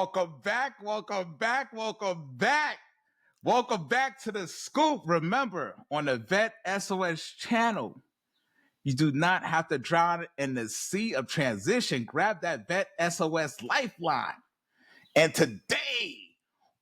Welcome back, welcome back, welcome back. Welcome back to the scoop. Remember, on the VET S.O.S channel, you do not have to drown in the sea of transition. Grab that VET S.O.S lifeline. And today,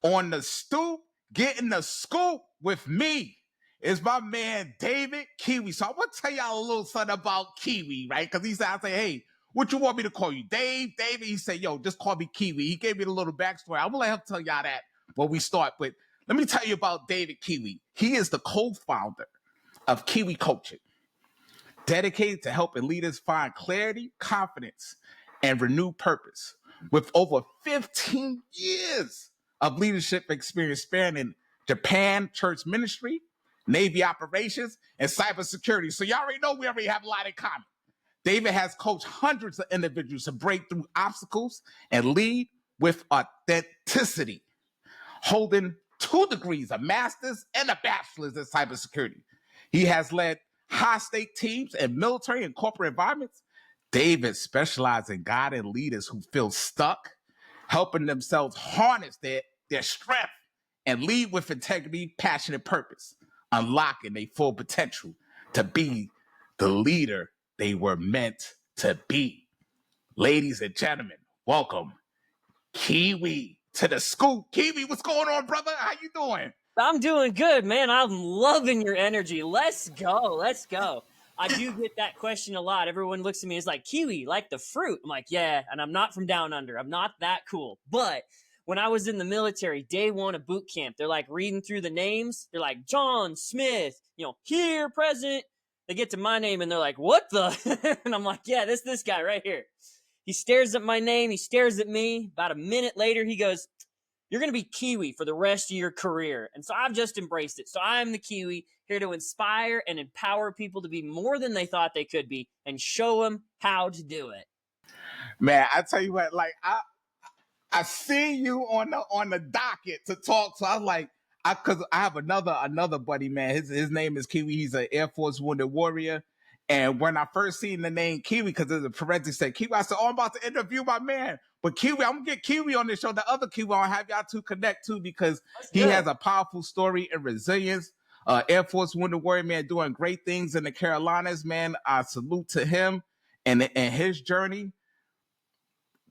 on the stoop, getting the scoop with me is my man, David Kiwi. So I want to tell y'all a little something about Kiwi, right? Because he said, I say, hey, what you want me to call you? David? He said, yo, just call me Kiwi. He gave me a little backstory. I'm going to let him tell y'all that when we start. But let me tell you about David Kiwi. He is the co-founder of Kiwi Coaching, dedicated to helping leaders find clarity, confidence, and renewed purpose. With over 15 years of leadership experience spanning Japan church ministry, Navy operations, and cybersecurity. So y'all already know we already have a lot in common. David has coached hundreds of individuals to break through obstacles and lead with authenticity, holding 2 degrees, a master's and a bachelor's in cybersecurity. He has led high-stake teams in military and corporate environments. David specializes in guiding leaders who feel stuck, helping themselves harness their strength and lead with integrity, passion, and purpose, unlocking their full potential to be the leader they were meant to be. Ladies and gentlemen, welcome Kiwi to the scoop. Kiwi, what's going on, brother? How you doing? I'm doing good, man. I'm loving your energy. Let's go. Let's go. I do get that question a lot. Everyone looks at me and is like, Kiwi, like the fruit. I'm like, yeah, and I'm not from down under. I'm not that cool. But when I was in the military, day 1 of boot camp, they're like reading through the names. They're like, John Smith, here, present. They get to my name and they're like, what the? And I'm like, yeah, this guy right here. He stares at my name. He stares at me. About a minute later, he goes, you're going to be Kiwi for the rest of your career. And so I've just embraced it. So I'm the Kiwi, here to inspire and empower people to be more than they thought they could be and show them how to do it. Man, I tell you what, like I see you on the docket to talk. So I was like, because I have another buddy, man. His name is Kiwi. He's an Air Force wounded warrior. And when I first seen the name Kiwi, because there's a parenthesis said Kiwi, I said, oh, I'm about to interview my man. But Kiwi, I'm gonna get Kiwi on this show. The other Kiwi, I'll have y'all two connect too, because he has a powerful story and resilience. Air Force wounded warrior, man, doing great things in the Carolinas, man. I salute to him and his journey.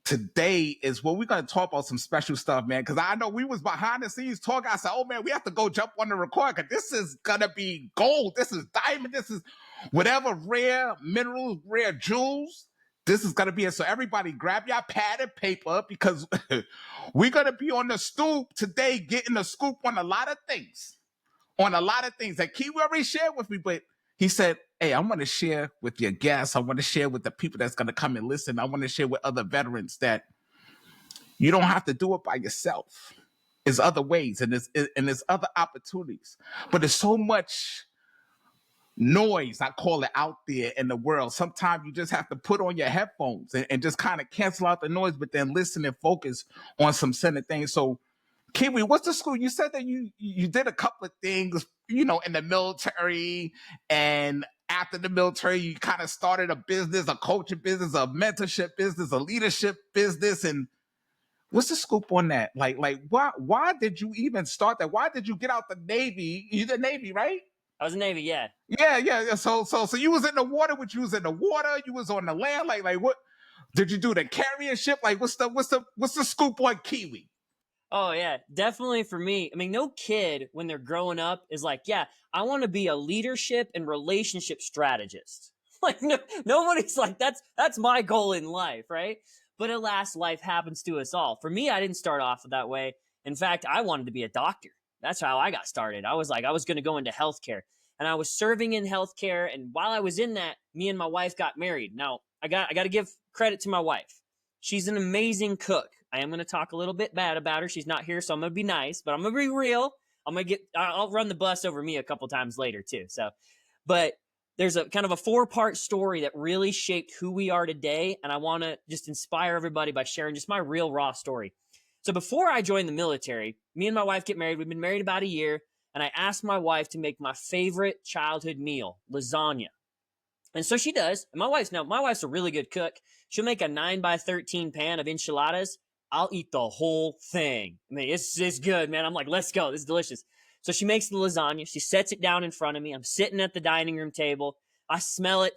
Today is what we're going to talk about, some special stuff, man, because I know we was behind the scenes talking. I said, oh, man, we have to go jump on the record because this is going to be gold. This is diamond. This is whatever rare minerals, rare jewels. This is going to be it. So everybody grab your pad and paper because we're going to be on the stoop today getting the scoop on a lot of things. That Kiwi already shared with me, but he said, hey, I want to share with your guests. I want to share with the people that's going to come and listen. I want to share with other veterans that you don't have to do it by yourself. There's other ways and there's other opportunities. But there's so much noise, I call it, out there in the world. Sometimes you just have to put on your headphones and just kind of cancel out the noise, but then listen and focus on some certain things. So Kiwi, what's the school? You said that you did a couple of things, in the military, and after the military, you kind of started a business, a coaching business, a mentorship business, a leadership business. And what's the scoop on that? Like why did you even start that? Why did you get out the Navy? You did Navy, right? I was in Navy, yeah. Yeah. So you was in the water, you was in the water, you was on the land, like what did you do? The carrier ship? Like what's the scoop on Kiwi? Oh, yeah, definitely for me. I mean, no kid when they're growing up is like, yeah, I want to be a leadership and relationship strategist. Like, nobody's like, that's my goal in life, right? But alas, life happens to us all. For me, I didn't start off that way. In fact, I wanted to be a doctor. That's how I got started. I was going to go into healthcare. And I was serving in healthcare. And while I was in that, me and my wife got married. Now, I got to give credit to my wife. She's an amazing cook. I am going to talk a little bit bad about her. She's not here, so I'm going to be nice, but I'm going to be real. I'll run the bus over me a couple times later too. So, but there's a kind of a 4-part story that really shaped who we are today. And I want to just inspire everybody by sharing just my real raw story. So before I joined the military, me and my wife get married. We've been married about a year. And I asked my wife to make my favorite childhood meal, lasagna. And so she does. And my wife's a really good cook. She'll make a 9x13 pan of enchiladas. I'll eat the whole thing. I mean, it's good, man. I'm like, let's go. This is delicious. So she makes the lasagna. She sets it down in front of me. I'm sitting at the dining room table. I smell it.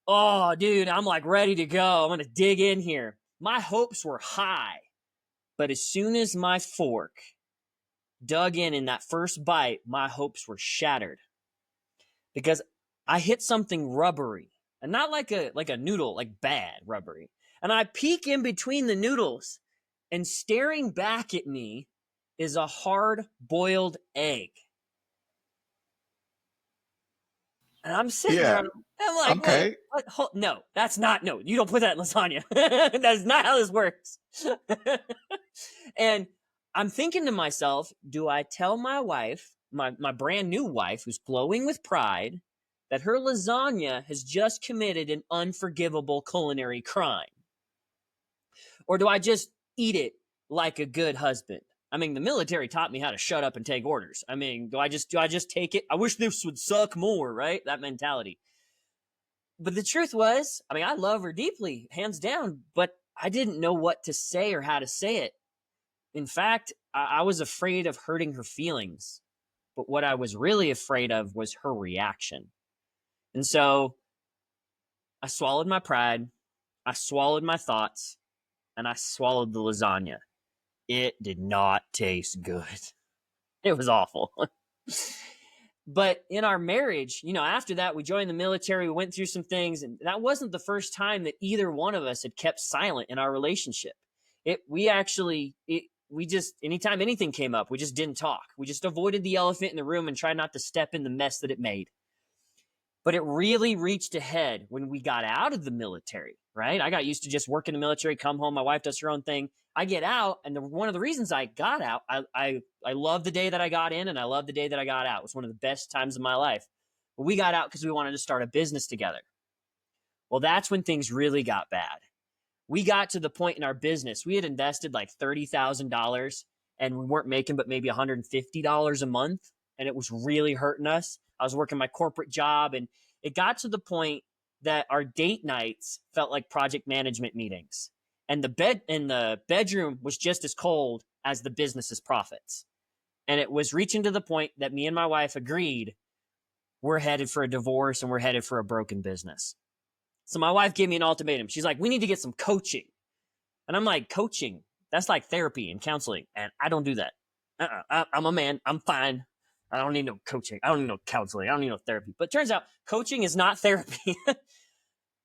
Oh, dude, I'm like ready to go. I'm going to dig in here. My hopes were high. But as soon as my fork dug in that first bite, my hopes were shattered because I hit something rubbery, and not like a noodle, like bad rubbery. And I peek in between the noodles, and staring back at me is a hard-boiled egg. And I'm sitting there, Yeah. and I'm like, wait, Okay. what? No, that's not, no, you don't put that in lasagna. That's not how this works. And I'm thinking to myself, do I tell my wife, my brand new wife, who's glowing with pride, that her lasagna has just committed an unforgivable culinary crime? Or do I just eat it like a good husband? I mean, the military taught me how to shut up and take orders. I mean, do I just take it? I wish this would suck more, right? That mentality. But the truth was, I mean, I love her deeply, hands down, but I didn't know what to say or how to say it. In fact, I was afraid of hurting her feelings. But what I was really afraid of was her reaction. And so I swallowed my pride, I swallowed my thoughts, and I swallowed the lasagna. It did not taste good. It was awful. But in our marriage, after that, we joined the military, we went through some things, and that wasn't the first time that either one of us had kept silent in our relationship. We just, anytime anything came up, we just didn't talk. We just avoided the elephant in the room and tried not to step in the mess that it made. But it really reached a head when we got out of the military, right? I got used to just work in the military, come home, my wife does her own thing. I get out, and one of the reasons I got out, I love the day that I got in, and I love the day that I got out. It was one of the best times of my life. But we got out because we wanted to start a business together. Well, that's when things really got bad. We got to the point in our business, we had invested like $30,000, and we weren't making but maybe $150 a month, and it was really hurting us. I was working my corporate job, and it got to the point that our date nights felt like project management meetings, and the bedroom was just as cold as the business's profits. And it was reaching to the point that me and my wife agreed we're headed for a divorce and we're headed for a broken business. So my wife gave me an ultimatum. She's like, we need to get some coaching. And I'm like, coaching? That's like therapy and counseling. And I don't do that. I'm a man. I'm fine. I don't need no coaching. I don't need no counseling. I don't need no therapy. But it turns out coaching is not therapy.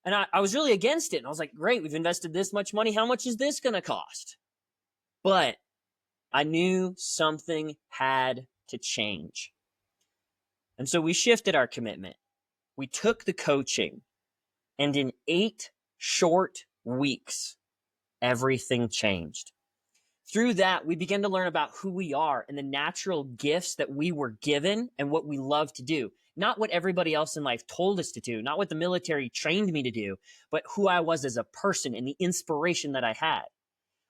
And I was really against it. And I was like, great, we've invested this much money. How much is this going to cost? But I knew something had to change. And so we shifted our commitment. We took the coaching. And in 8 short weeks, everything changed. Through that, we began to learn about who we are and the natural gifts that we were given and what we love to do. Not what everybody else in life told us to do, not what the military trained me to do, but who I was as a person and the inspiration that I had.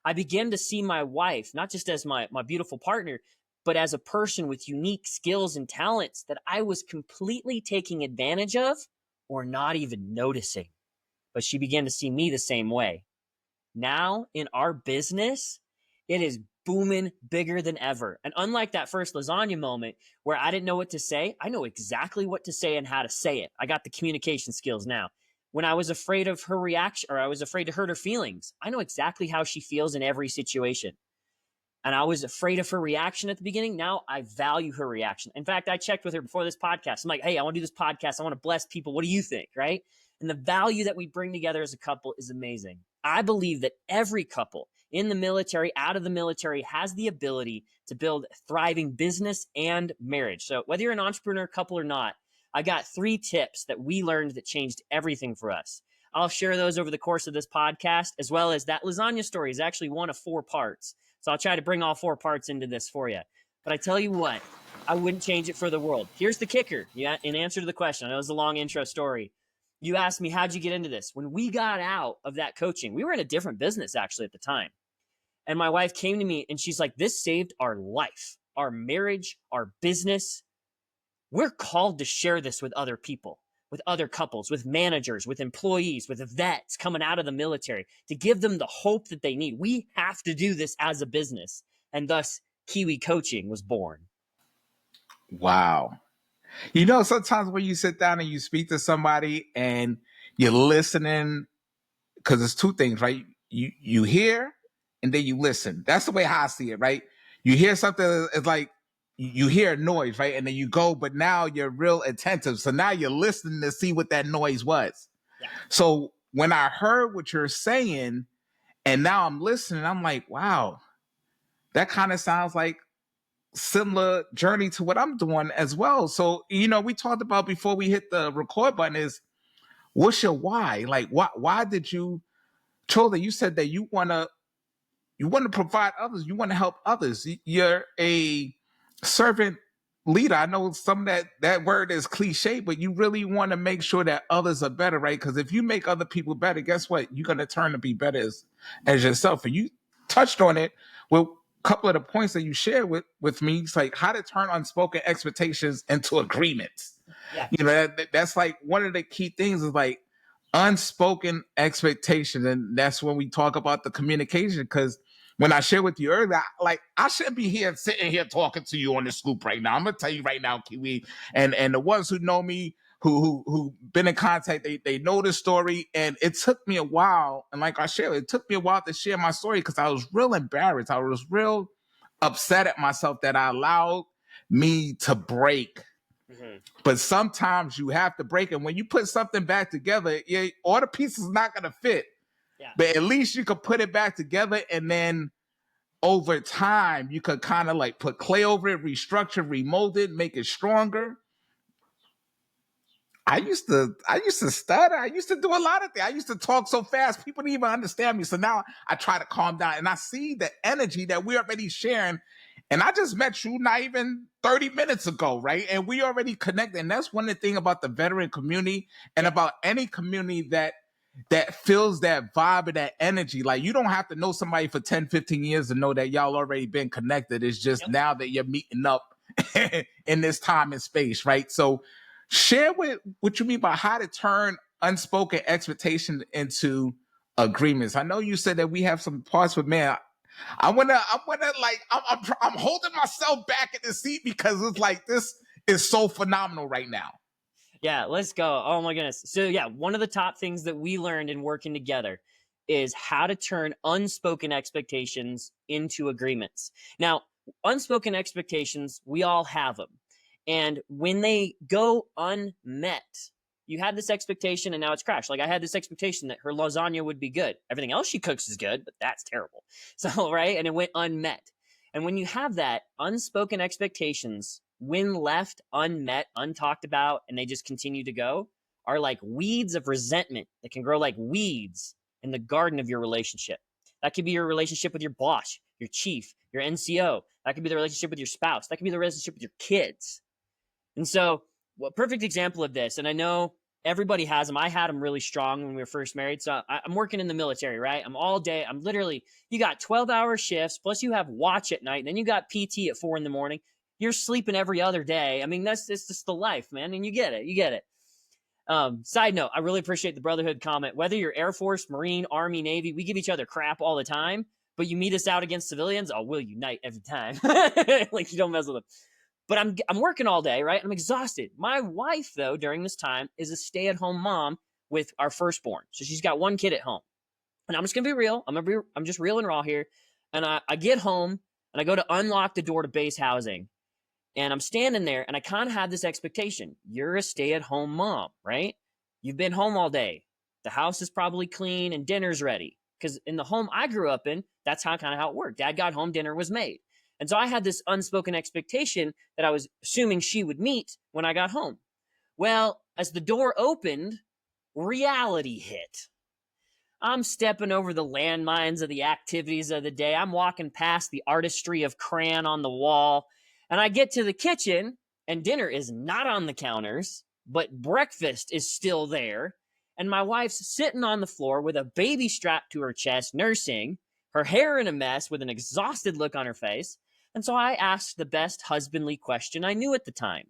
I began to see my wife, not just as my beautiful partner, but as a person with unique skills and talents that I was completely taking advantage of or not even noticing. But she began to see me the same way. Now in our business, it is booming bigger than ever. And unlike that first lasagna moment where I didn't know what to say, I know exactly what to say and how to say it. I got the communication skills now. When I was afraid of her reaction, or I was afraid to hurt her feelings, I know exactly how she feels in every situation. And I was afraid of her reaction at the beginning. Now I value her reaction. In fact, I checked with her before this podcast. I'm like, hey, I want to do this podcast. I want to bless people. What do you think? Right? And the value that we bring together as a couple is amazing. I believe that every couple in the military, out of the military, has the ability to build a thriving business and marriage. So whether you're an entrepreneur couple or not, I got 3 tips that we learned that changed everything for us. I'll share those over the course of this podcast, as well as that lasagna story is actually one of 4 parts. So I'll try to bring all 4 parts into this for you. But I tell you what, I wouldn't change it for the world. Here's the kicker. Yeah, in answer to the question, I know it was a long intro story. You asked me, how'd you get into this? When we got out of that coaching, we were in a different business actually at the time. And my wife came to me and she's like, this saved our life, our marriage, our business. We're called to share this with other people. with other couples, with managers, with employees, with vets coming out of the military to give them the hope that they need. We have to do this as a business. And thus, Kiwi Coaching was born. Wow. You know, sometimes when you sit down and you speak to somebody and you're listening, because it's two things, right? You hear and then you listen. That's the way I see it, right? You hear something, it's like you hear a noise, right? And then you go, but now you're real attentive. So now you're listening to see what that noise was. Yeah. So when I heard what you're saying and now I'm listening, I'm like, wow, that kind of sounds like similar journey to what I'm doing as well. So, you know, we talked about before we hit the record button is what's your why? Like why did you Chola, you said that you want to provide others, you want to help others. You're a servant leader. I know some of that word is cliche, but you really want to make sure that others are better, right? Because if you make other people better, guess what? You're going to turn to be better as yourself. And you touched on it with a couple of the points that you shared with me. It's like how to turn unspoken expectations into agreements. Yeah. You know, that's like one of the key things is like unspoken expectations. And that's when we talk about the communication. Because when I shared with you earlier, I shouldn't be here sitting here talking to you on the scoop right now. I'm gonna tell you right now, Kiwi, and the ones who know me, who been in contact, they know the story. And it took me a while, and like I shared, it took me a while to share my story because I was real embarrassed. I was real upset at myself that I allowed me to break. Mm-hmm. But sometimes you have to break it. When you put something back together, all the pieces are not gonna fit. Yeah. But at least you could put it back together, and then over time you could kind of like put clay over it, restructure, remold it, make it stronger. I used to stutter. I used to do a lot of things. I used to talk so fast people didn't even understand me. So now I try to calm down, and I see the energy that we're already sharing. And I just met you not even 30 minutes ago, right? And we already connected. And that's one of the things about the veteran community and about any community that feels that vibe and that energy. Like you don't have to know somebody for 10, 15 years to know that y'all already been connected. It's just now that you're meeting up in this time and space, right? So share what you mean by how to turn unspoken expectations into agreements. I know you said that we have some parts, but man, I wanna like I'm holding myself back in the seat because it's like this is so phenomenal right now. Yeah, let's go. Oh my goodness. So yeah, one of the top things that we learned in working together is how to turn unspoken expectations into agreements. Now, unspoken expectations, we all have them. And when they go unmet, you had this expectation and now it's crashed. Like I had this expectation that her lasagna would be good. Everything else she cooks is good, but that's terrible. So, right? And it went unmet. And when you have that, unspoken expectations, when left unmet, untalked about, and they just continue to go, are like weeds of resentment that can grow like weeds in the garden of your relationship. That could be your relationship with your boss, your chief, your NCO. That could be the relationship with your spouse. That could be the relationship with your kids. And so, a perfect example of this, and I know everybody has them. I had them really strong when we were first married. So I'm working in the military, right? I'm all day. I'm literally, you got 12-hour shifts, plus you have watch at night, and then you got PT at 4 a.m. You're sleeping every other day. I mean, it's just the life, man. And you get it. You get it. Side note, I really appreciate the brotherhood comment. Whether you're Air Force, Marine, Army, Navy, we give each other crap all the time, but you meet us out against civilians, oh, we'll unite every time. Like you don't mess with them. But I'm working all day, right? I'm exhausted. My wife, though, during this time is a stay-at-home mom with our firstborn. So she's got one kid at home. And I'm just gonna be real. I'm just real and raw here. And I get home and I go to unlock the door to base housing. And I'm standing there and I kind of had this expectation. You're a stay-at-home mom, right? You've been home all day. The house is probably clean and dinner's ready. Because in the home I grew up in, that's how it worked. Dad got home, dinner was made. And so I had this unspoken expectation that I was assuming she would meet when I got home. Well, as the door opened, reality hit. I'm stepping over the landmines of the activities of the day. I'm walking past the artistry of crayon on the wall. And I get to the kitchen, and dinner is not on the counters, but breakfast is still there. And my wife's sitting on the floor with a baby strapped to her chest, nursing, her hair in a mess with an exhausted look on her face. And so I asked the best husbandly question I knew at the time.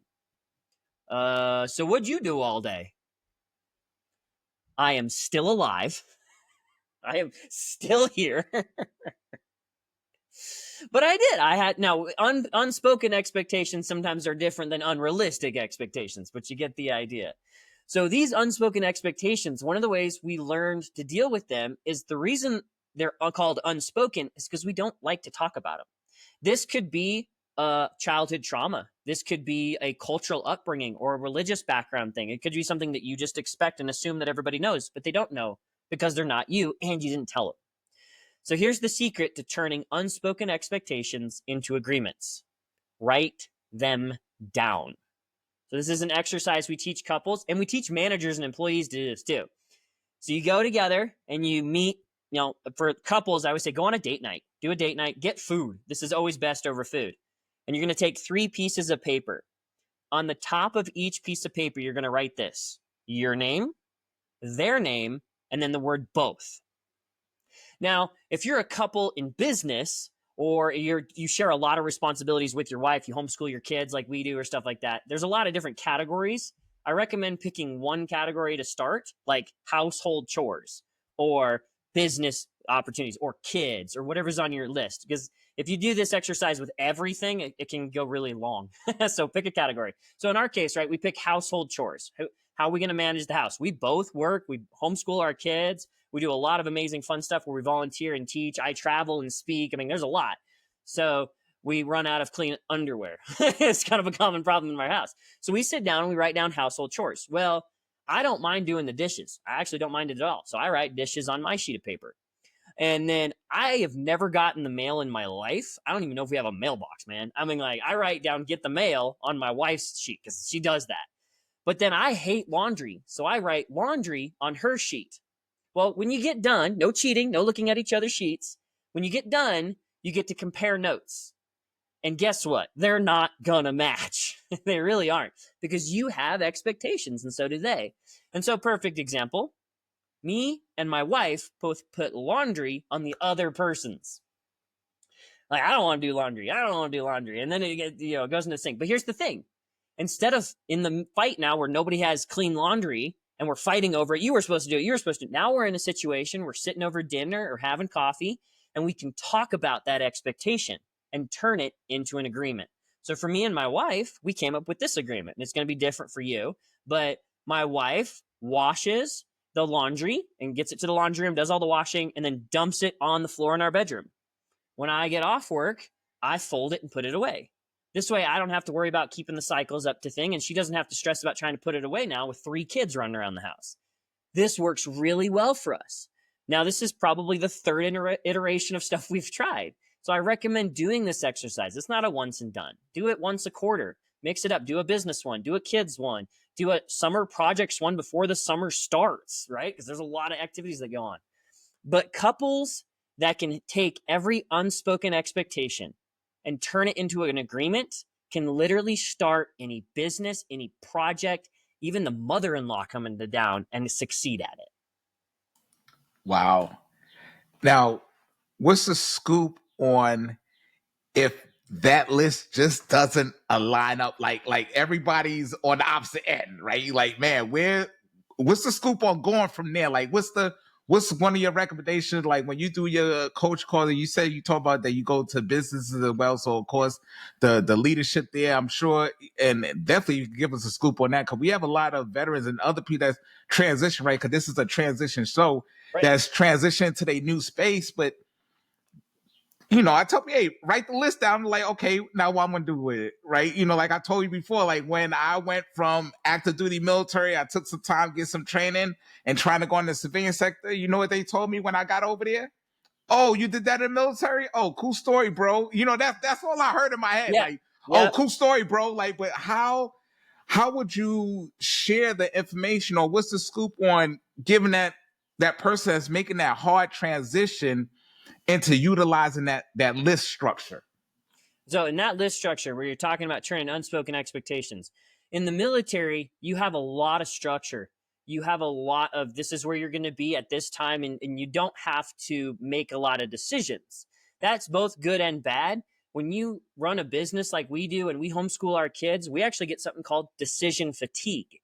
So what'd you do all day? I am still alive. I am still here. But I did. I had now unspoken expectations sometimes are different than unrealistic expectations, but you get the idea. So these unspoken expectations, one of the ways we learned to deal with them is the reason they're called unspoken is because we don't like to talk about them. This could be a childhood trauma. This could be a cultural upbringing or a religious background thing. It could be something that you just expect and assume that everybody knows, but they don't know because they're not you and you didn't tell them. So here's the secret to turning unspoken expectations into agreements. Write them down. So this is an exercise we teach couples and we teach managers and employees to do this too. So you go together and you meet, for couples, I would say go on a date night, do a date night, get food. This is always best over food. And you're going to take 3 pieces of paper. On the top of each piece of paper, you're going to write this: your name, their name, and then the word both. Now, if you're a couple in business or you share a lot of responsibilities with your wife, you homeschool your kids like we do or stuff like that, there's a lot of different categories. I recommend picking one category to start, like household chores or business opportunities or kids or whatever's on your list. Because if you do this exercise with everything, it can go really long. So pick a category. So in our case, right, we pick household chores. How are we going to manage the house? We both work. We homeschool our kids. We do a lot of amazing fun stuff where we volunteer and teach. I travel and speak. I mean, there's a lot. So we run out of clean underwear. It's kind of a common problem in my house. So we sit down and we write down household chores. Well, I don't mind doing the dishes. I actually don't mind it at all. So I write dishes on my sheet of paper. And then I have never gotten the mail in my life. I don't even know if we have a mailbox, man. I mean, like, I write down get the mail on my wife's sheet because she does that. But then I hate laundry. So I write laundry on her sheet. Well, when you get done, no cheating, no looking at each other's sheets. When you get done, you get to compare notes. And guess what? They're not gonna match. They really aren't, because you have expectations and so do they. And so, perfect example, me and my wife both put laundry on the other person's. Like, I don't want to do laundry. I don't want to do laundry. And then it goes in the sink. But here's the thing. Instead of in the fight now where nobody has clean laundry and we're fighting over it, you were supposed to do it, you were supposed to. Now we're in a situation, we're sitting over dinner or having coffee, and we can talk about that expectation and turn it into an agreement. So for me and my wife, we came up with this agreement, and it's going to be different for you. But my wife washes the laundry and gets it to the laundry room, does all the washing, and then dumps it on the floor in our bedroom. When I get off work, I fold it and put it away. This way, I don't have to worry about keeping the cycles up to thing, and she doesn't have to stress about trying to put it away now with 3 kids running around the house. This works really well for us. Now, this is probably the 3rd iteration of stuff we've tried. So I recommend doing this exercise. It's not a once and done. Do it once a quarter. Mix it up. Do a business one. Do a kids one. Do a summer projects one before the summer starts, right? Because there's a lot of activities that go on. But couples that can take every unspoken expectation and turn it into an agreement can literally start any business, any project, even the mother-in-law coming to town and succeed at it. Wow. Now, what's the scoop on if that list just doesn't align up? Like everybody's on the opposite end, right? Like, man, what's the scoop on going from there? Like, what's one of your recommendations? Like, when you do your coach call, you say you talk about that you go to businesses as well. So of course the leadership there, I'm sure, and definitely you can give us a scoop on that, because we have a lot of veterans and other people that's transition, right? Because this is a transition show, right, that's transitioned to their new space. But I told me, hey, write the list down. Like, okay, now what I'm gonna do with it, right? Like I told you before, like when I went from active duty military, I took some time, get some training, and trying to go in the civilian sector. You know what they told me when I got over there? Oh, you did that in the military? Oh, cool story, bro. That's all I heard in my head. Yeah. Like, oh, cool story, bro. Like, but how would you share the information, or what's the scoop on giving that person that's making that hard transition into utilizing that list structure? So in that list structure where you're talking about turning unspoken expectations, in the military, you have a lot of structure. You have a lot of, this is where you're going to be at this time, and you don't have to make a lot of decisions. That's both good and bad. When you run a business like we do and we homeschool our kids, we actually get something called decision fatigue.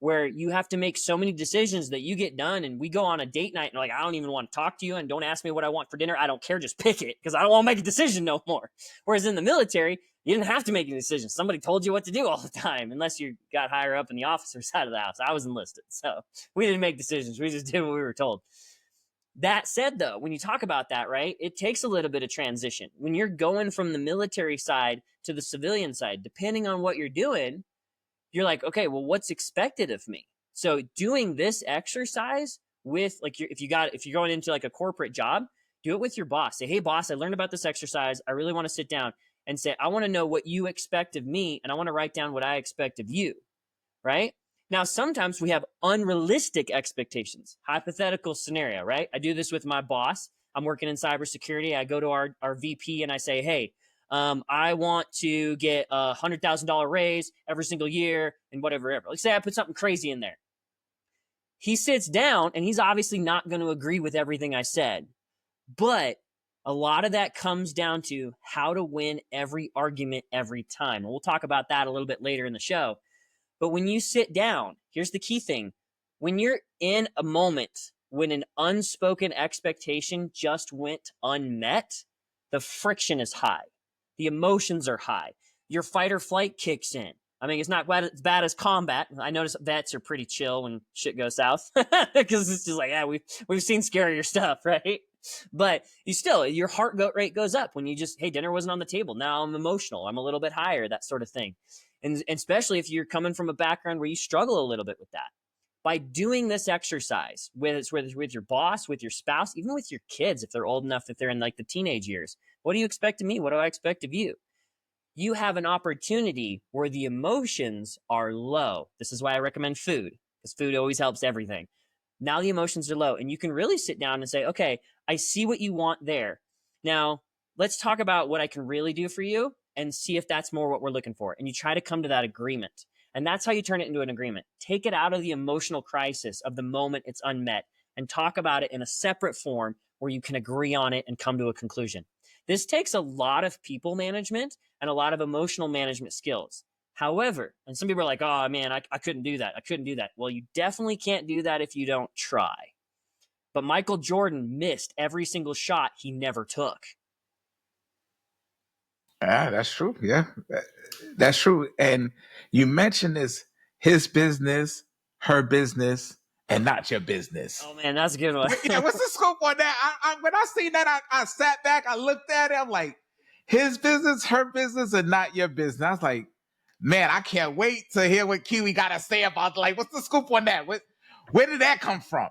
where you have to make so many decisions that you get done, and we go on a date night and like, I don't even want to talk to you, and don't ask me what I want for dinner. I don't care. Just pick it, because I don't want to make a decision no more. Whereas in the military, you didn't have to make any decisions. Somebody told you what to do all the time, unless you got higher up in the officer side of the house. I was enlisted, so we didn't make decisions. We just did what we were told. That said, though, when you talk about that, right, it takes a little bit of transition. When you're going from the military side to the civilian side, depending on what you're doing, you're like, okay, well, what's expected of me? So doing this exercise with, like, if you're going into like a corporate job, do it with your boss. Say, hey, boss, I learned about this exercise. I really want to sit down and say, I want to know what you expect of me, and I want to write down what I expect of you, right? Now, sometimes we have unrealistic expectations. Hypothetical scenario, right? I do this with my boss. I'm working in cybersecurity. I go to our VP and I say, hey, I want to get a $100,000 raise every single year and whatever. Let's say I put something crazy in there. He sits down and he's obviously not going to agree with everything I said. But a lot of that comes down to how to win every argument every time. And we'll talk about that a little bit later in the show. But when you sit down, here's the key thing. When you're in a moment when an unspoken expectation just went unmet, the friction is high. The emotions are high. Your fight or flight kicks in. I mean, it's not as bad as combat. I notice vets are pretty chill when shit goes south, because it's just like, yeah, we've seen scarier stuff, right? But your heart rate goes up when you just, hey, dinner wasn't on the table. Now I'm emotional. I'm a little bit higher, that sort of thing. And especially if you're coming from a background where you struggle a little bit with that. By doing this exercise, whether it's with your boss, with your spouse, even with your kids, if they're old enough, if they're in like the teenage years, what do you expect of me? What do I expect of you? You have an opportunity where the emotions are low. This is why I recommend food, because food always helps everything. Now the emotions are low, and you can really sit down and say, okay, I see what you want there. Now, let's talk about what I can really do for you and see if that's more what we're looking for. And you try to come to that agreement. And that's how you turn it into an agreement. Take it out of the emotional crisis of the moment it's unmet and talk about it in a separate form where you can agree on it and come to a conclusion. This takes a lot of people management and a lot of emotional management skills. However, and some people are like, oh man, I couldn't do that. I couldn't do that. Well, you definitely can't do that if you don't try. But Michael Jordan missed every single shot he never took. Ah, that's true. Yeah, that's true. And you mentioned this, his business, her business, and not your business. Oh man, that's a good one. Yeah, what's the scope on that? When I seen that, I sat back, I looked at it, I'm like, his business, her business, and not your business. I was like, man, I can't wait to hear what Kiwi got to say about, like, what's the scoop on that? Where did that come from?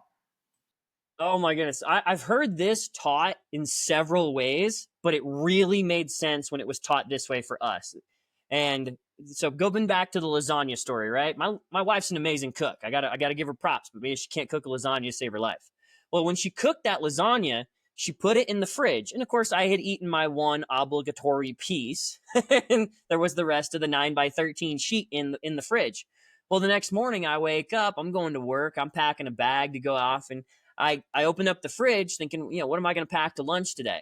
Oh my goodness. I've heard this taught in several ways, but it really made sense when it was taught this way for us. And so going back to the lasagna story, right? My wife's an amazing cook. I gotta give her props, but maybe she can't cook a lasagna to save her life. Well, when she cooked that lasagna, she put it in the fridge. And of course, I had eaten my one obligatory piece, and there was the rest of the 9x13 sheet in the fridge. Well, the next morning I wake up, I'm going to work, I'm packing a bag to go off, and I open up the fridge thinking, what am I going to pack to lunch today?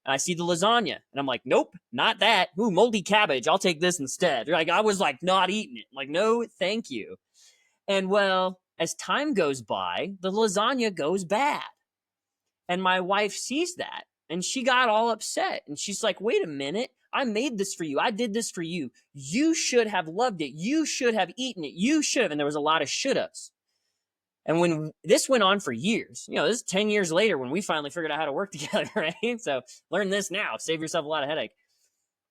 And I see the lasagna, and I'm like, nope, not that. Ooh, moldy cabbage. I'll take this instead. Like, I was like not eating it. Like, no, thank you. And well, as time goes by, the lasagna goes bad. And my wife sees that, and she got all upset. And she's like, wait a minute. I made this for you. I did this for you. You should have loved it. You should have eaten it. You should have. And there was a lot of should-haves. And when this went on for years, this is 10 years later when we finally figured out how to work together, right? So learn this now, save yourself a lot of headache.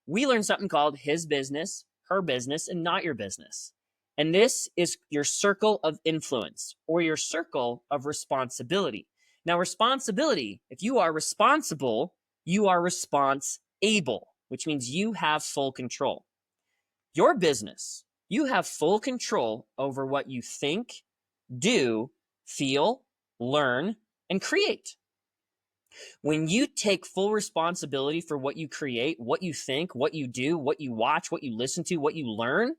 We learned something called his business, her business, and not your business. And this is your circle of influence or your circle of responsibility. Now, responsibility, if you are responsible, you are response-able, which means you have full control. Your business, you have full control over what you think, do, feel, learn, and create. When you take full responsibility for what you create, what you think, what you do, what you watch, what you listen to, what you learn,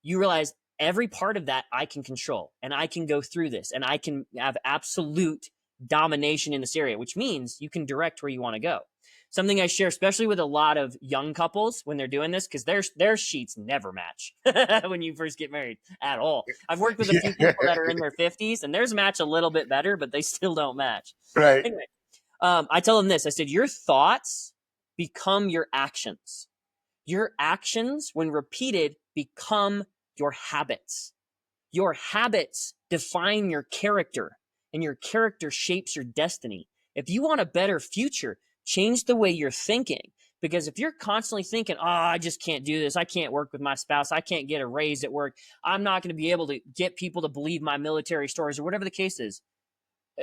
you realize every part of that I can control, and I can go through this, and I can have absolute domination in this area, which means you can direct where you want to go. something I share, especially with a lot of young couples when they're doing this, because their sheets never match when you first get married at all. I've worked with a few people that are in their 50s, and theirs match a little bit better, but they still don't match. Right. Anyway, I tell them this. I said, your thoughts become your actions. Your actions, when repeated, become your habits. Your habits define your character, and your character shapes your destiny. If you want a better future, change the way you're thinking. Because if you're constantly thinking, oh, I just can't do this, I can't work with my spouse, I can't get a raise at work, I'm not going to be able to get people to believe my military stories, or whatever the case is,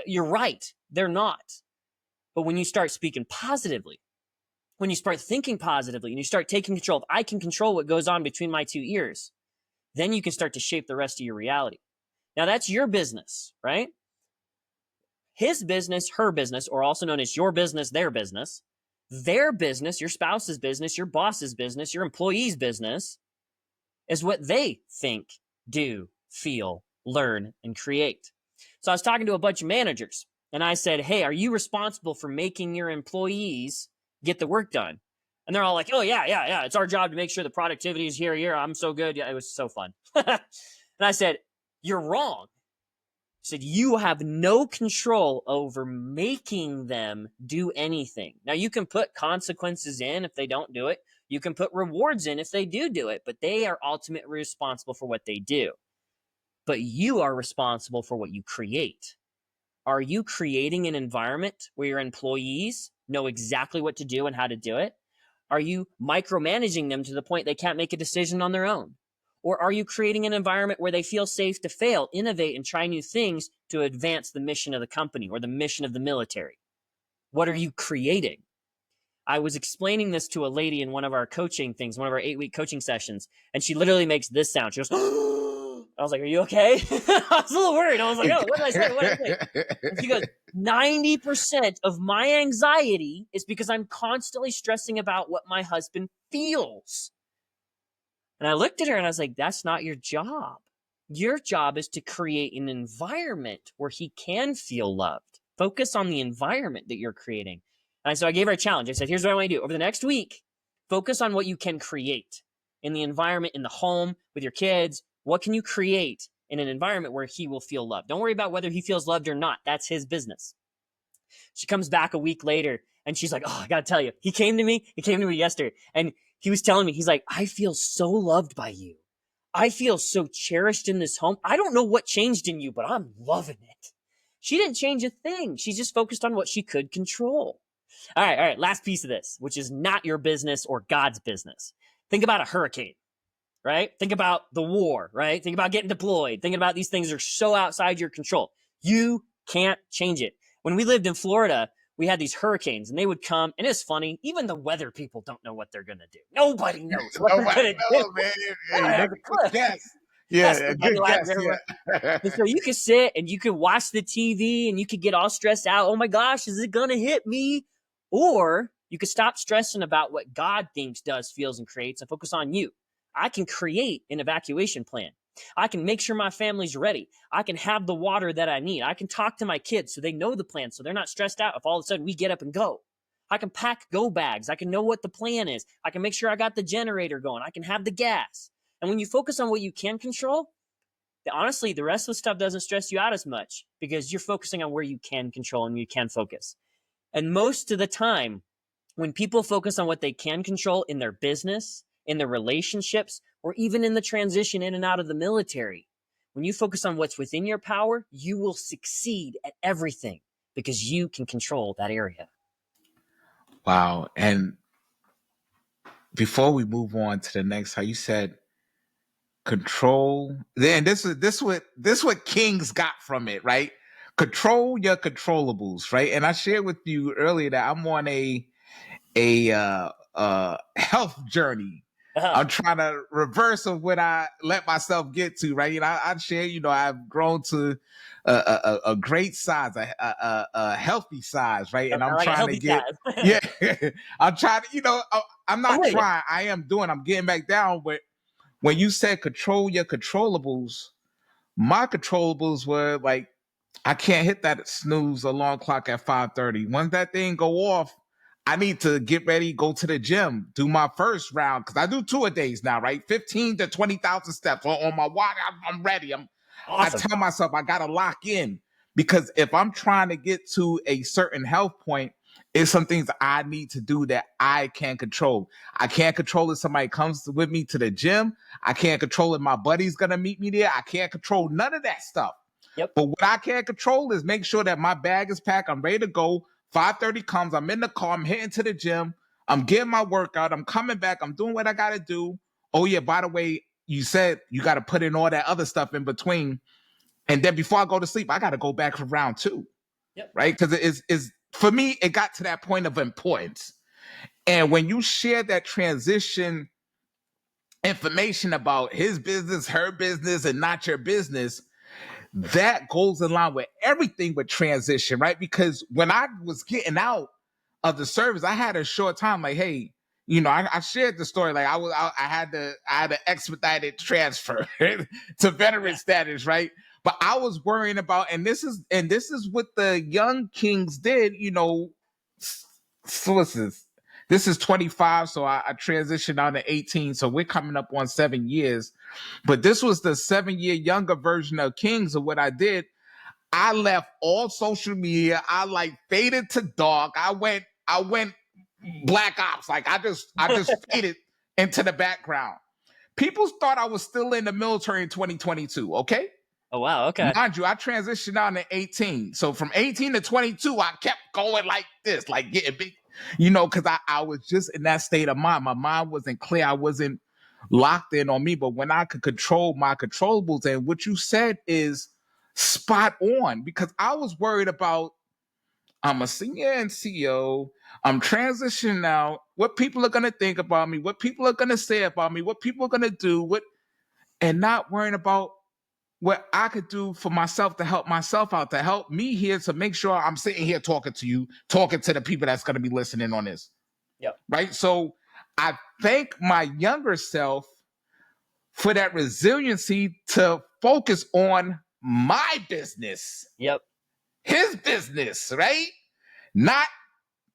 you're right. They're not. But when you start speaking positively, when you start thinking positively, and you start taking control of, I can control what goes on between my two ears, then you can start to shape the rest of your reality. Now, that's your business, right? His business, her business, or also known as your business, their business, your spouse's business, your boss's business, your employee's business, is what they think, do, feel, learn, and create. So I was talking to a bunch of managers, and I said, hey, are you responsible for making your employees get the work done? And they're all like, oh, yeah. It's our job to make sure the productivity is here. I'm so good. Yeah, it was so fun. And I said, you're wrong. I said, you have no control over making them do anything. Now, you can put consequences in if they don't do it. You can put rewards in if they do it, but they are ultimately responsible for what they do. But you are responsible for what you create. Are you creating an environment where your employees know exactly what to do and how to do it? Are you micromanaging them to the point they can't make a decision on their own? Or are you creating an environment where they feel safe to fail, innovate, and try new things to advance the mission of the company or the mission of the military? What are you creating? I was explaining this to a lady in one of our coaching things, one of our 8-week coaching sessions, and she literally makes this sound. She goes, I was like, are you okay? I was a little worried. I was like, oh, what did I say? What did I say? And she goes, 90% of my anxiety is because I'm constantly stressing about what my husband feels. And I looked at her and I was like, that's not your job. Your job is to create an environment where he can feel loved. Focus on the environment that you're creating. And so I gave her a challenge. I said, here's what I want to do. Over the next week, focus on what you can create in the environment, in the home, with your kids. What can you create in an environment where he will feel loved? Don't worry about whether he feels loved or not. That's his business. She comes back a week later and she's like, oh, I got to tell you, he came to me yesterday, and he was telling me, he's like, I feel so loved by you. I feel so cherished in this home. I don't know what changed in you, but I'm loving it. She didn't change a thing. She just focused on what she could control. All right. Last piece of this, which is not your business or God's business. Think about a hurricane, right? Think about the war, right? Think about getting deployed. Thinking about these things are so outside your control. You can't change it. When we lived in Florida, we had these hurricanes, and they would come, and it's funny, even the weather people don't know what they're going to do. Nobody knows what they're going to do. Man. Yeah, Yes. yes, Yeah, a good guess. Yeah. and so you could sit and you could watch the TV and you could get all stressed out. Oh my gosh, is it going to hit me? Or you could stop stressing about what God thinks, does, feels, and creates and focus on you. I can create an evacuation plan. I can make sure my family's ready. I can have the water that I need. I can talk to my kids so they know the plan, so they're not stressed out if all of a sudden we get up and go. I can pack go bags. I can know what the plan is. I can make sure I got the generator going. I can have the gas. And when you focus on what you can control, honestly, the rest of the stuff doesn't stress you out as much because you're focusing on where you can control and you can focus. And most of the time, when people focus on what they can control in their business, in their relationships, or even in the transition in and out of the military, when you focus on what's within your power, you will succeed at everything because you can control that area. Wow. And before we move on to the next, how you said control, then this what kings got from it, right? Control your controllables, right? And I shared with you earlier that I'm on a health journey. I'm trying to reverse of what I let myself get to, right? I share, I've grown to a great size, a healthy size, right? And I'm like trying to get, yeah, I'm trying to, I'm not trying. I'm getting back down. But when you said control your controllables, my controllables were like, I can't hit that snooze alarm clock at 5:30. Once that thing go off, I need to get ready, go to the gym, do my first round, because I do 2-a-days now, right? 15 to 20,000 steps on my walk. I'm ready. I Awesome. tell myself I gotta lock in, because if I'm trying to get to a certain health point, it's some things I need to do that I can't control. I can't control if somebody comes with me to the gym. I can't control if my buddy's gonna meet me there. I can't control none of that stuff. Yep. But what I can control is make sure that my bag is packed. I'm ready to go. 5:30 comes. I'm in the car. I'm heading to the gym. I'm getting my workout. I'm coming back. I'm doing what I got to do. Oh, yeah, by the way, you said you got to put in all that other stuff in between. And then before I go to sleep, I got to go back for round 2. Yep. Right? Because it is for me, it got to that point of importance. And when you share that transition information about his business, her business, and not your business, that goes in line with everything with transition, right? Because when I was getting out of the service, I had a short time. Like, hey, I shared the story. Like, I had an expedited transfer to veteran status, right? But I was worrying about, and this is what the young kings did. So this is 25, so I transitioned out to 18. So we're coming up on 7 years. But this was the 7-year younger version of Kings. Of what I did, I left all social media. I faded to dark. I went black ops. Like I just faded into the background. People thought I was still in the military in 2022. Okay. Oh, wow. Okay. Mind you, I transitioned out in 18. So from 18 to 22, I kept going like this, like getting big, because I was just in that state of mind. My mind wasn't clear. I wasn't locked in on me. But when I could control my controllables, and what you said is spot on, because I was worried about, I'm a senior NCO, I'm transitioning out, what people are going to think about me, what people are going to say about me, what people are going to do, and not worrying about what I could do for myself to help myself out, to help me here, to make sure I'm sitting here talking to you, talking to the people that's going to be listening on this. Yep. Right. So I thank my younger self for that resiliency to focus on my business. Yep. His business, right? Not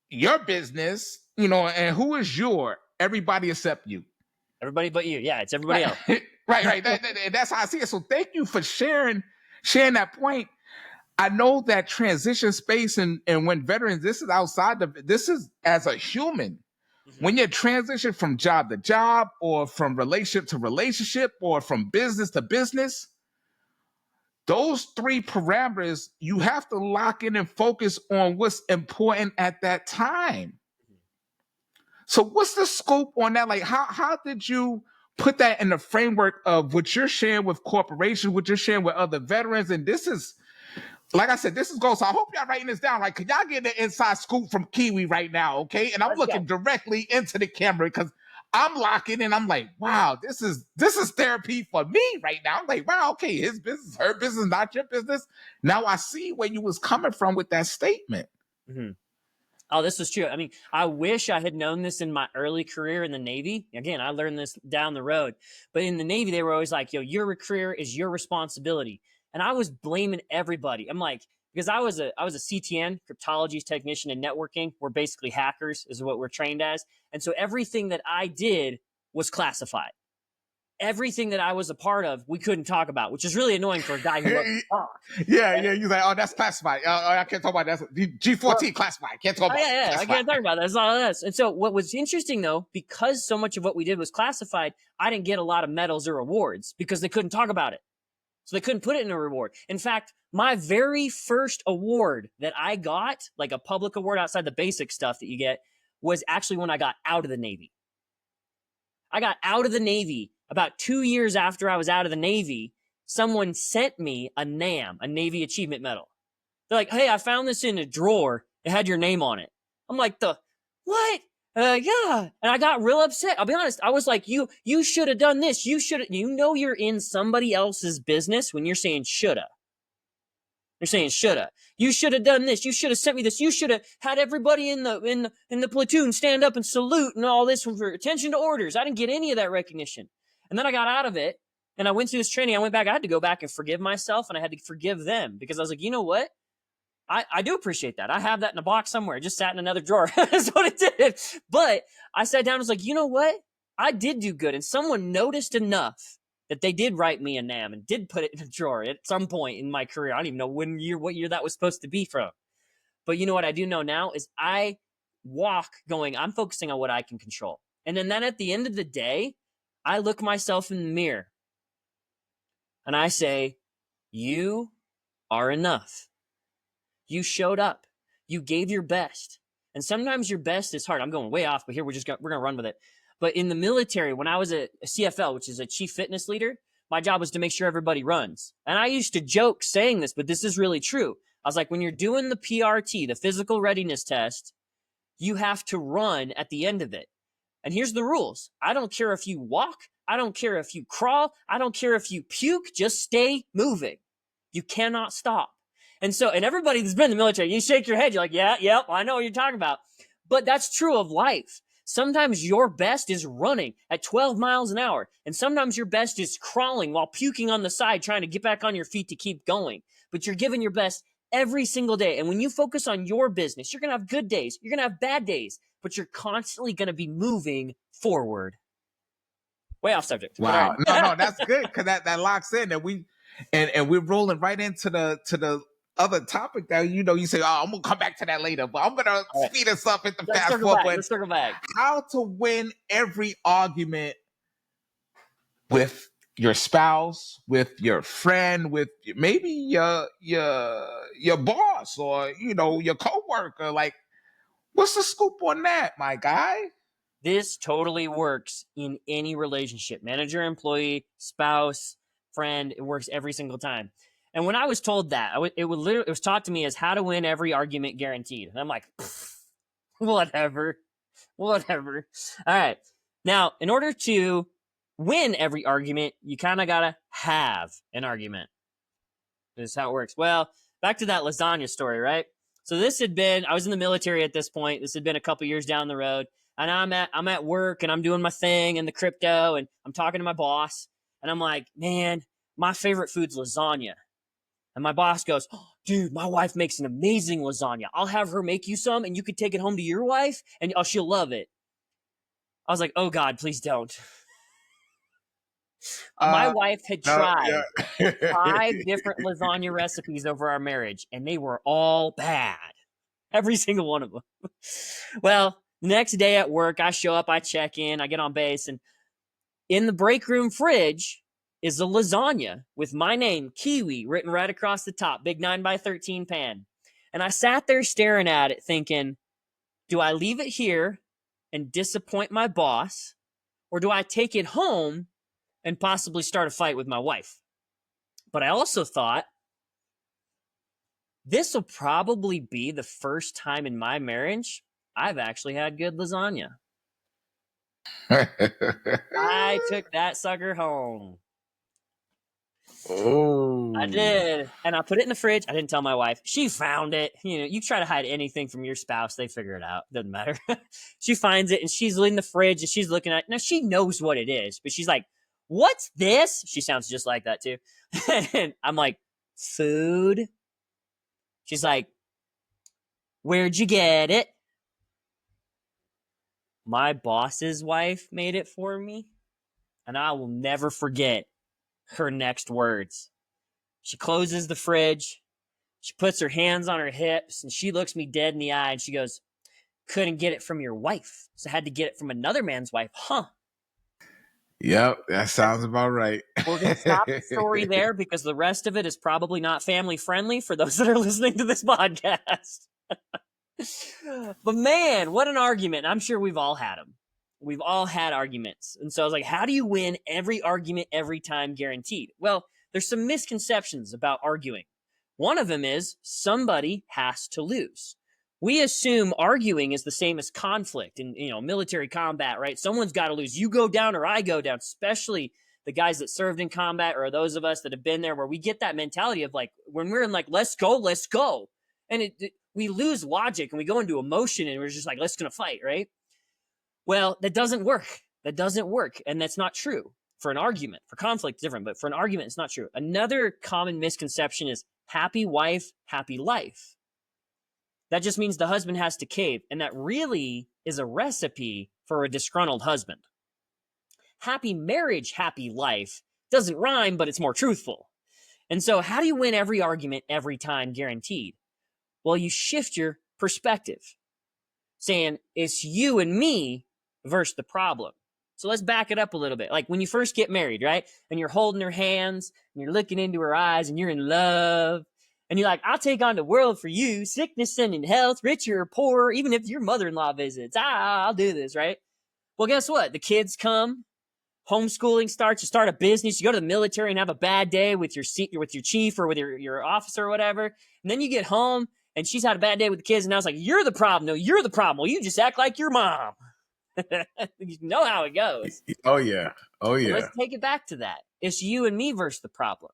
your business, and who is your? Everybody except you. Everybody but you. Yeah, it's everybody else. Right. That's how I see it. So thank you for sharing that point. I know that transition space, and when veterans, this is outside of, this is as a human. Mm-hmm. When you transition from job to job, or from relationship to relationship, or from business to business, those 3 parameters, you have to lock in and focus on what's important at that time. So what's the scope on that? Like, how did you put that in the framework of what you're sharing with corporations, what you're sharing with other veterans? And this is, like I said, this is gold. So I hope y'all writing this down, right? Because y'all getting the inside scoop from Kiwi right now, okay? And I'm looking directly into the camera, because I'm locking in. I'm like, wow, this is therapy for me right now. I'm like, wow, okay, his business, her business, not your business. Now I see where you was coming from with that statement. Mm-hmm. Oh, this was true. I mean, I wish I had known this in my early career in the Navy. Again, I learned this down the road. But in the Navy, they were always like, your career is your responsibility. And I was blaming everybody. I'm like, because I was a CTN, cryptology technician in networking. We're basically hackers is what we're trained as. And so everything that I did was classified. Everything that I was a part of, we couldn't talk about, which is really annoying for a guy who loves to talk. Yeah. You're like, oh, that's classified. I can't talk about that. G14 classified. Can't talk about Yeah, I can't talk about that. It's all this. And so what was interesting, though, because so much of what we did was classified, I didn't get a lot of medals or awards because they couldn't talk about it. So they couldn't put it in a reward. In fact, my very first award that I got, like a public award outside the basic stuff that you get, was actually when I got out of the Navy. I got out of the Navy about 2 years after I was out of the Navy. Someone sent me a NAM, a Navy Achievement Medal. They're like, hey, I found this in a drawer. It had your name on it. I'm like, what? Yeah. And I got real upset. I'll be honest. I was like, you should have done this. You're in somebody else's business when you're saying shoulda. You're saying shoulda. You should have done this. You should have sent me this. You should have had everybody in the platoon stand up and salute and all this for attention to orders. I didn't get any of that recognition. And then I got out of it and I went through this training. I went back. I had to go back and forgive myself and I had to forgive them because I was like, you know what? I do appreciate that. I have that in a box somewhere. It just sat in another drawer. That's what it did. But I sat down and was like, you know what? I did do good. And someone noticed enough that they did write me a NAM and did put it in a drawer at some point in my career. I don't even know what year that was supposed to be from. But you know what I do know now is I walk going, I'm focusing on what I can control. And then at the end of the day, I look myself in the mirror and I say, you are enough. You showed up. You gave your best. And sometimes your best is hard. I'm going way off, but here we're going to run with it. But in the military, when I was a CFL, which is a chief fitness leader, my job was to make sure everybody runs. And I used to joke saying this, but this is really true. I was like, when you're doing the PRT, the physical readiness test, you have to run at the end of it. And here's the rules. I don't care if you walk. I don't care if you crawl. I don't care if you puke. Just stay moving. You cannot stop. And everybody that's been in the military, you shake your head. You're like, yeah, I know what you're talking about. But that's true of life. Sometimes your best is running at 12 miles an hour. And sometimes your best is crawling while puking on the side, trying to get back on your feet to keep going. But you're giving your best every single day. And when you focus on your business, you're going to have good days. You're going to have bad days. But you're constantly going to be moving forward. Way off subject. Wow. No, that's good because that locks in and we're rolling right into the other topic that you say, oh, I'm gonna come back to that later, but I'm gonna speed us up at the fast forward. Let's circle back. How to win every argument with your spouse, with your friend, with maybe your boss or your coworker. Like, what's the scoop on that, my guy? This totally works in any relationship. Manager, employee, spouse, friend. It works every single time. And when I was told that, it was taught to me as how to win every argument guaranteed. And I'm like, whatever. All right. Now, in order to win every argument, you kind of got to have an argument. This is how it works. Well, back to that lasagna story, right? So I was in the military at this point. This had been a couple years down the road. And I'm at work and I'm doing my thing and the crypto and I'm talking to my boss. And I'm like, man, my favorite food's lasagna. And my boss goes, oh, dude, my wife makes an amazing lasagna. I'll have her make you some and you could take it home to your wife and she'll love it. I was like, oh God, please don't. My wife had tried 5 different lasagna recipes over our marriage and they were all bad. Every single one of them. Well, the next day at work, I show up, I check in, I get on base, and in the break room fridge is a lasagna with my name, Kiwi, written right across the top, big 9x13 pan. And I sat there staring at it thinking, do I leave it here and disappoint my boss, or do I take it home and possibly start a fight with my wife? But I also thought, this will probably be the first time in my marriage I've actually had good lasagna. I took that sucker home. Oh, I did. And I put it in the fridge. I didn't tell my wife. She found it. You try to hide anything from your spouse, they figure it out. Doesn't matter. She finds it and she's in the fridge and she's looking at it. Now she knows what it is, but she's like, what's this? She sounds just like that too. And I'm like, food. She's like, where'd you get it? My boss's wife made it for me, and I will never forget her next words. She closes the fridge, she puts her hands on her hips, and she looks me dead in the eye, and she goes, couldn't get it from your wife, so I had to get it from another man's wife, huh? Yep, that sounds about right. We're going to stop the story there because the rest of it is probably not family friendly for those that are listening to this podcast. But man, what an argument. I'm sure we've all had them. We've all had arguments. And so I was like, how do you win every argument every time guaranteed? Well, there's some misconceptions about arguing. One of them is somebody has to lose. We assume arguing is the same as conflict in military combat, right? Someone's got to lose. You go down or I go down, especially the guys that served in combat or those of us that have been there where we get that mentality of like, when we're in like, let's go. And we lose logic and we go into emotion and we're just like, let's gonna fight, right? Well, that doesn't work. And that's not true. For an argument, for conflict, different, but for an argument, it's not true. Another common misconception is happy wife, happy life. That just means the husband has to cave. And that really is a recipe for a disgruntled husband. Happy marriage, happy life doesn't rhyme, but it's more truthful. And so how do you win every argument every time guaranteed? Well, you shift your perspective, saying it's you and me versus the problem. So let's back it up a little bit. Like when you first get married, right? And you're holding her hands and you're looking into her eyes and you're in love. And you're like, I'll take on the world for you, sickness and in health, richer or poorer, even if your mother-in-law visits. I'll do this, right? Well, guess what? The kids come, homeschooling starts, you start a business, you go to the military and have a bad day with your chief or with your officer or whatever. And then you get home and she's had a bad day with the kids and now it's like, you're the problem. No, you're the problem. Well, you just act like your mom. You know how it goes. Oh, yeah. Oh, yeah. Let's take it back to that. It's you and me versus the problem.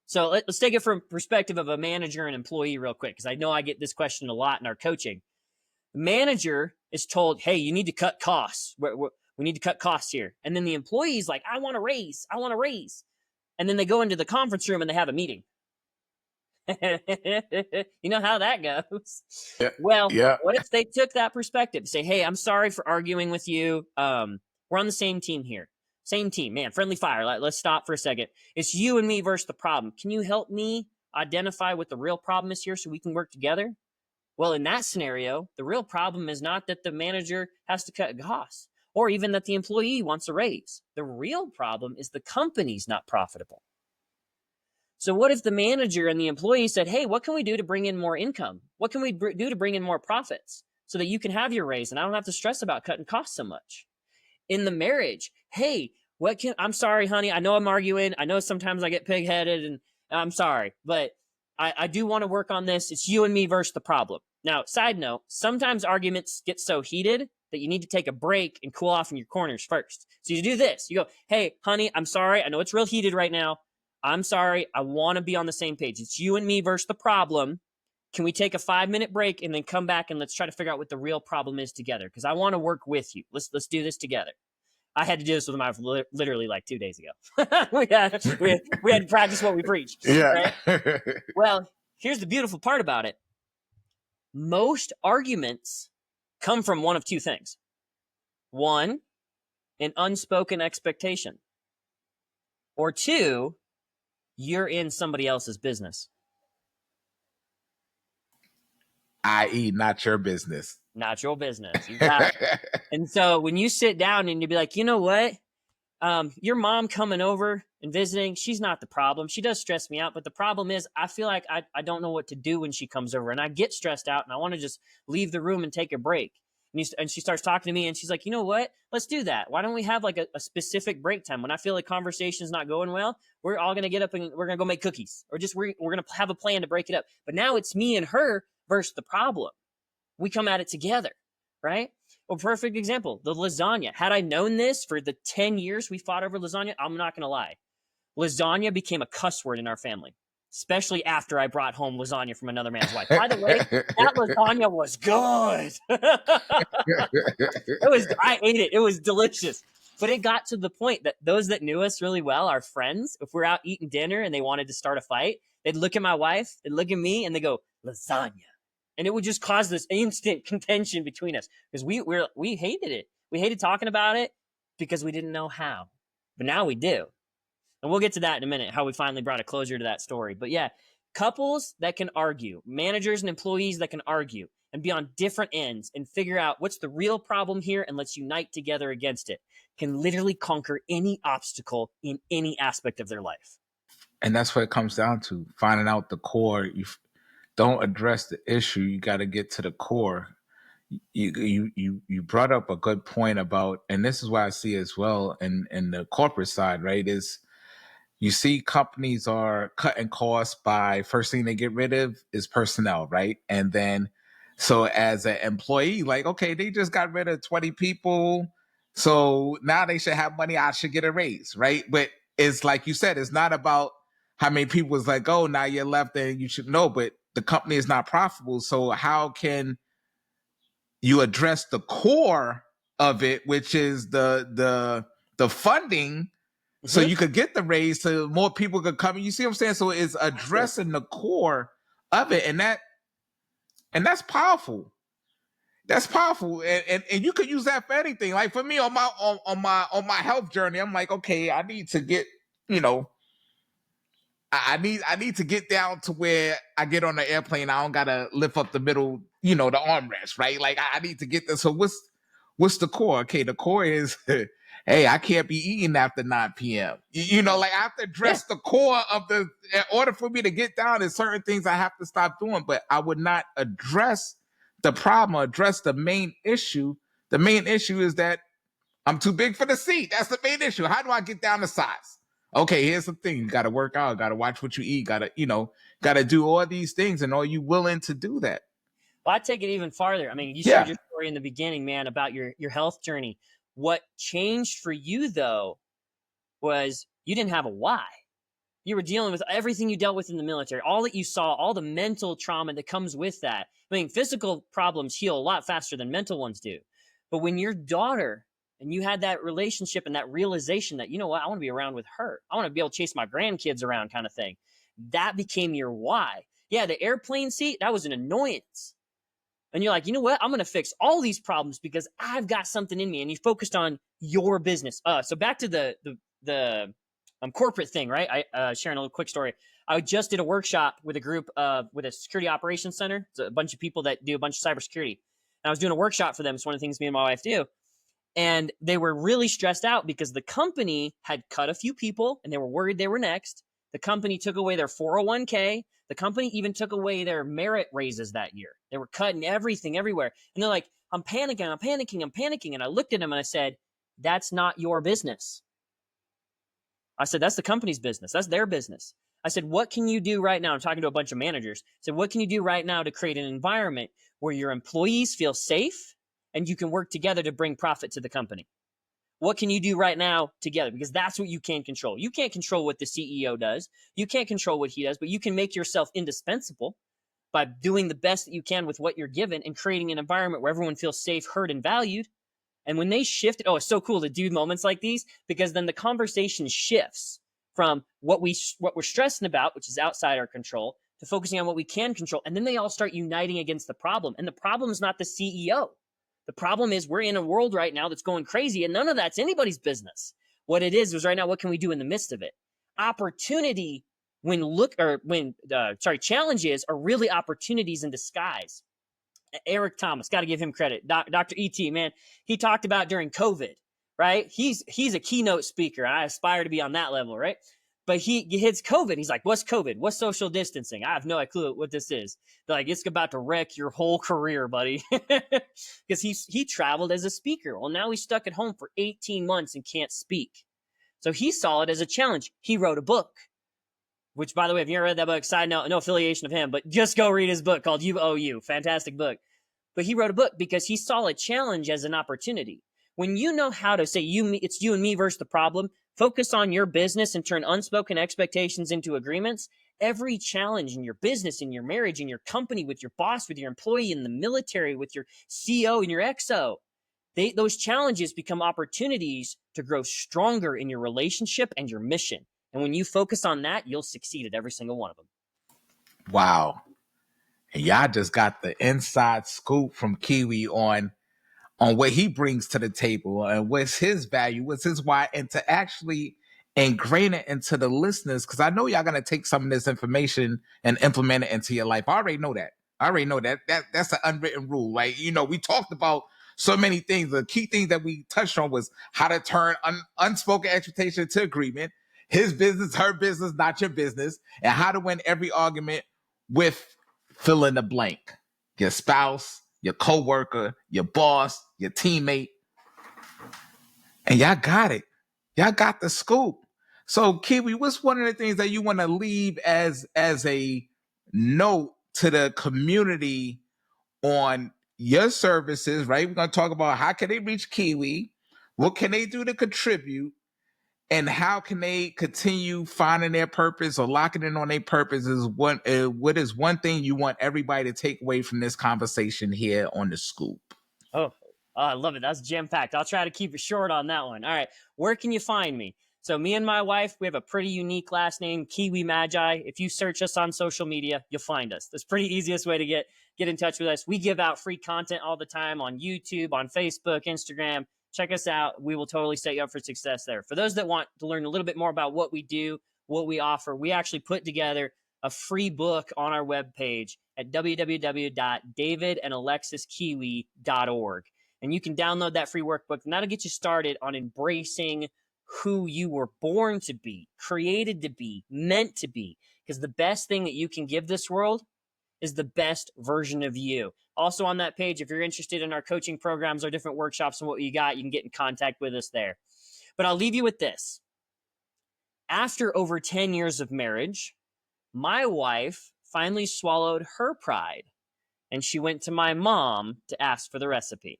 So let's take it from perspective of a manager and employee real quick, because I know I get this question a lot in our coaching. The manager is told, hey, you need to cut costs. We need to cut costs here. And then the employee's like, I want a raise. I want a raise. And then they go into the conference room and they have a meeting. You know how that goes. Yeah. Well, Yeah. What if they took that perspective? Say, hey, I'm sorry for arguing with you. We're on the same team here. Same team, man, friendly fire. Let's stop for a second. It's you and me versus the problem. Can you help me identify what the real problem is here so we can work together? Well, in that scenario, the real problem is not that the manager has to cut costs or even that the employee wants a raise. The real problem is the company's not profitable. So what if the manager and the employee said, hey, what can we do to bring in more income? What can we do to bring in more profits so that you can have your raise and I don't have to stress about cutting costs so much? In the marriage, hey, I'm sorry, honey. I know I'm arguing. I know sometimes I get pig-headed and I'm sorry, but I do want to work on this. It's you and me versus the problem. Now, side note, sometimes arguments get so heated that you need to take a break and cool off in your corners first. So you do this. You go, hey, honey, I'm sorry. I know it's real heated right now. I'm sorry. I want to be on the same page. It's you and me versus the problem. Can we take a 5-minute break and then come back and let's try to figure out what the real problem is together? Because I want to work with you. Let's do this together. I had to do this with my wife literally like 2 days ago. we had to practice what we preach. Yeah. Right? Well, here's the beautiful part about it. Most arguments come from one of two things. One, an unspoken expectation. Or two, you're in somebody else's business. I.e., not your business. Not your business. You got it. And so when you sit down and you be like, you know what? Your mom coming over and visiting, she's not the problem. She does stress me out, but the problem is I feel like I don't know what to do when she comes over and I get stressed out and I want to just leave the room and take a break. And she starts talking to me and she's like, you know what? Let's do that. Why don't we have like a specific break time? When I feel like conversation's not going well, we're all going to get up and we're going to go make cookies or just we're going to have a plan to break it up. But now it's me and her versus the problem. We come at it together, right? Well, perfect example, the lasagna. Had I known this for the 10 years we fought over lasagna, I'm not going to lie. Lasagna became a cuss word in our family, especially after I brought home lasagna from another man's wife. By the way, that lasagna was good. I ate it. It was delicious. But it got to the point that those that knew us really well, our friends, if we're out eating dinner and they wanted to start a fight, they'd look at my wife, they'd look at me, and they go, lasagna. And it would just cause this instant contention between us because we hated it. We hated talking about it because we didn't know how. But now we do. And we'll get to that in a minute, how we finally brought a closure to that story. But yeah, couples that can argue, managers and employees that can argue and be on different ends and figure out what's the real problem here and let's unite together against it can literally conquer any obstacle in any aspect of their life. And that's what it comes down to, finding out the core. You don't address the issue. You got to get to the core. You brought up a good point about, and this is why I see as well in the corporate side, right? Is you see companies are cutting costs by first thing they get rid of is personnel, right? And then so as an employee, like, okay, they just got rid of 20 people. So now they should have money. I should get a raise, right? But it's like you said, it's not about how many people is like, oh, now you're left and you should know, but the company is not profitable. So how can you address the core of it, which is the funding, so you could get the raise so more people could come? You see what I'm saying? So it's addressing the core of it. And that And that's powerful. That's powerful. And you could use that for anything. Like for me on my health journey, I'm like, okay, I need to get, you know, I need to get down to where I get on the airplane. I don't gotta lift up the middle, you know, the armrest, right? Like I need to get this. So what's the core? Okay, the core is, hey, I can't be eating after 9 p.m. You know, like I have to address the core of the. In order for me to get down, there's certain things I have to stop doing. But I would not address the problem, or address the main issue. The main issue is that I'm too big for the seat. That's the main issue. How do I get down to size? Okay, here's the thing. You got to work out. Got to watch what you eat. Got to, you know, got to do all these things. And are you willing to do that? Well, I take it even farther. I mean, you shared your story in the beginning, man, about your health journey. What changed for you, though, was you didn't have a why. You were dealing with everything you dealt with in the military, all that you saw, all the mental trauma that comes with that. I mean, physical problems heal a lot faster than mental ones do. But when your daughter and you had that relationship and that realization that, you know what, I want to be around with her. I want to be able to chase my grandkids around kind of thing. That became your why. Yeah, the airplane seat, that was an annoyance. And you're like, you know what? I'm going to fix all these problems because I've got something in me. And you focused on your business. So back to the corporate thing, right? I sharing a little quick story. I just did a workshop with a group with a security operations center. It's a bunch of people that do a bunch of cybersecurity. And I was doing a workshop for them. It's one of the things me and my wife do. And they were really stressed out because the company had cut a few people and they were worried they were next. The company took away their 401k. The company even took away their merit raises that year. They were cutting everything everywhere. And they're like, I'm panicking. And I looked at them and I said, that's not your business. I said, that's the company's business. That's their business. I said, what can you do right now? I'm talking to a bunch of managers. I said, what can you do right now to create an environment where your employees feel safe and you can work together to bring profit to the company? What can you do right now together? Because that's what you can control. You can't control what the CEO does. You can't control what he does, but you can make yourself indispensable by doing the best that you can with what you're given and creating an environment where everyone feels safe, heard, and valued. And when they shifted, it's so cool to do moments like these because then the conversation shifts from what we're stressing about, which is outside our control, to focusing on what we can control. And then they all start uniting against the problem. And the problem is not the CEO. The problem is we're in a world right now that's going crazy and none of that's anybody's business. What it is right now, what can we do in the midst of it? Opportunity challenges are really opportunities in disguise. Eric Thomas, got to give him credit. Dr. E.T., man, he talked about during COVID, right? He's a keynote speaker. I aspire to be on that level, right? But he hits COVID. He's like, what's COVID? What's social distancing? I have no clue what this is. They're like, it's about to wreck your whole career, buddy. Because he traveled as a speaker. Well, now he's stuck at home for 18 months and can't speak. So he saw it as a challenge. He wrote a book. Which, by the way, if you ever read that book, side note, no affiliation of him, but just go read his book called You Owe You. Fantastic book. But he wrote a book because he saw a challenge as an opportunity. When you know how to say it's you and me versus the problem, focus on your business and turn unspoken expectations into agreements, every challenge in your business, in your marriage, in your company, with your boss, with your employee, in the military, with your CO and your XO, those challenges become opportunities to grow stronger in your relationship and your mission. And when you focus on that, you'll succeed at every single one of them. Wow. And y'all just got the inside scoop from Kiwi on what he brings to the table and what's his value, what's his why, and to actually ingrain it into the listeners. Because I know y'all gonna take some of this information and implement it into your life. I already know that. That's an unwritten rule. Like, you know, we talked about so many things. The key thing that we touched on was how to turn unspoken expectation into agreement. His business, her business, not your business, and how to win every argument with fill in the blank. Your spouse, your coworker, your boss, your teammate. And y'all got it. Y'all got the scoop. So, Kiwi, what's one of the things that you want to leave as a note to the community on your services, right? We're going to talk about how can they reach Kiwi, what can they do to contribute, and how can they continue finding their purpose or locking in on their purpose is what is one thing you want everybody to take away from this conversation here on The Scoop? Oh, I love it. That's jam-packed. I'll try to keep it short on that one. All right. Where can you find me? So me and my wife, we have a pretty unique last name, Kiwimagi. If you search us on social media, you'll find us. That's pretty easiest way to get in touch with us. We give out free content all the time on YouTube, on Facebook, Instagram. Check us out. We will totally set you up for success there. For those that want to learn a little bit more about what we do, what we offer, we actually put together a free book on our webpage at www.davidandalexiskiwi.org. And you can download that free workbook, and that'll get you started on embracing who you were born to be, created to be, meant to be. Because the best thing that you can give this world is the best version of you. Also on that page, if you're interested in our coaching programs or different workshops and what you got, you can get in contact with us there. But I'll leave you with this. After over 10 years of marriage, my wife finally swallowed her pride, and she went to my mom to ask for the recipe.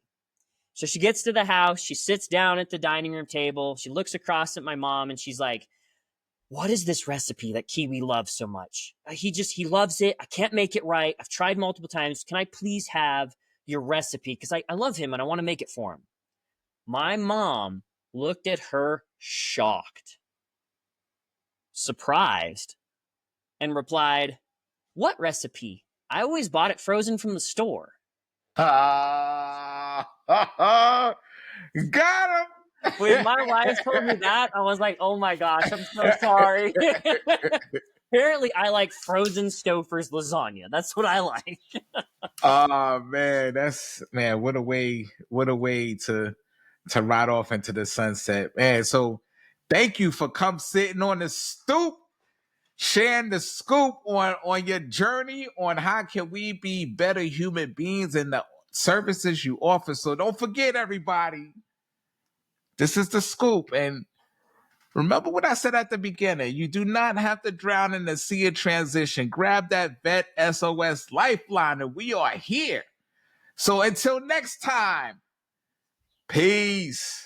So she gets to the house, she sits down at the dining room table, she looks across at my mom, and she's like, what is this recipe that Kiwi loves so much? He loves it. I can't make it right. I've tried multiple times. Can I please have your recipe? Because I love him and I want to make it for him. My mom looked at her shocked, surprised, and replied, what recipe? I always bought it frozen from the store. Got him. When my wife told me that, I was like, oh my gosh, I'm so sorry. Apparently, I like frozen Stouffer's lasagna. That's what I like. Oh man, what a way to ride off into the sunset, man. So thank you for come sitting on the stoop, sharing the scoop on your journey on how can we be better human beings and the services you offer. So don't forget, everybody, this is the scoop. And remember what I said at the beginning. You do not have to drown in the sea of transition. Grab that VET S.O.S lifeline, and we are here. So until next time, peace.